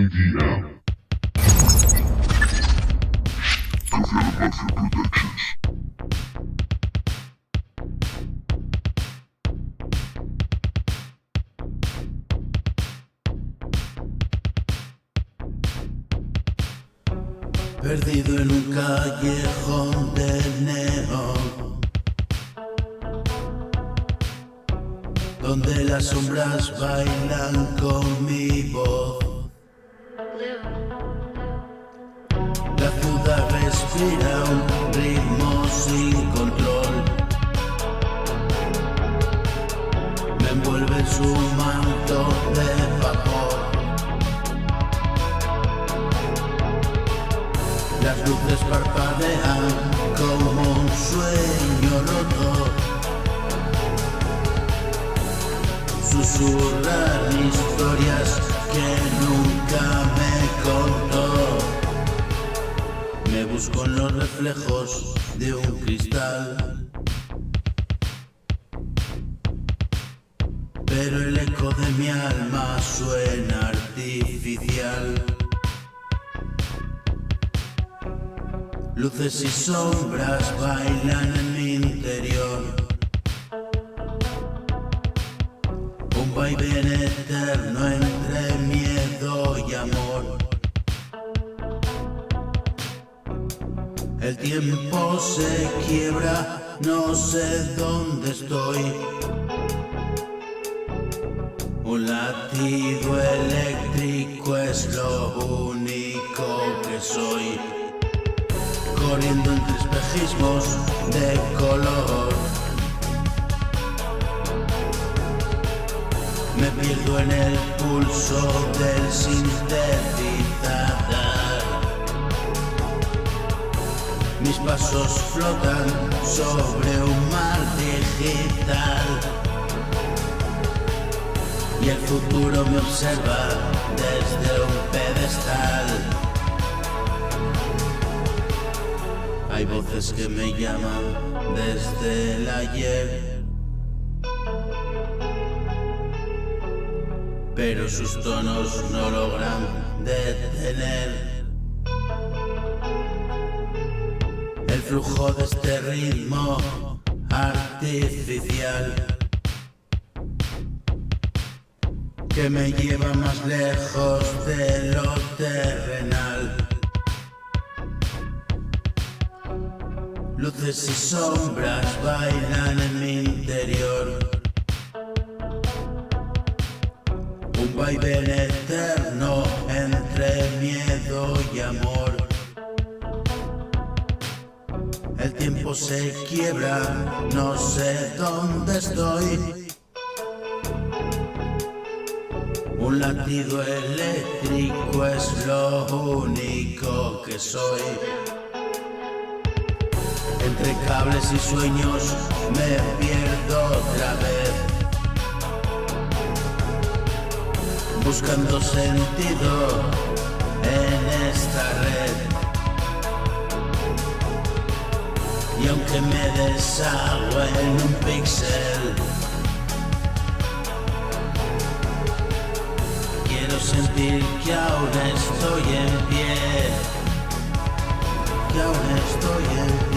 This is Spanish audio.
ADM. Government Mafia Productions. Perdido en un callejón de neón, donde las sombras bailan con mi voz. La ciudad respira un ritmo sin control, me envuelve su manto de vapor. Las luces parpadean como un sueño roto, susurran historias que nunca me contó. Me busco en los reflejos de un cristal, pero el eco de mi alma suena artificial. Luces y sombras bailan en mi interior, un vaivén eterno entre miedo y amor. El tiempo se quiebra, no sé dónde estoy. Un latido eléctrico es lo único que soy, corriendo entre espejismos de color. Me pierdo en el pulso del sintetizador. Mis pasos flotan sobre un mar digital, y el futuro me observa desde un pedestal. Hay voces que me llaman desde el ayer, pero sus tonos no logran detener el flujo de este ritmo artificial que me lleva más lejos de lo terrenal. Luces y sombras bailan en mi interior, un vaivén eterno entre miedo y amor. El tiempo se quiebra, no sé dónde estoy. Un latido eléctrico es lo único que soy. Entre cables y sueños me pierdo otra vez, buscando sentido en esta red. Y aunque me deshago en un píxel, quiero sentir que aún estoy en pie, que aún estoy en pie.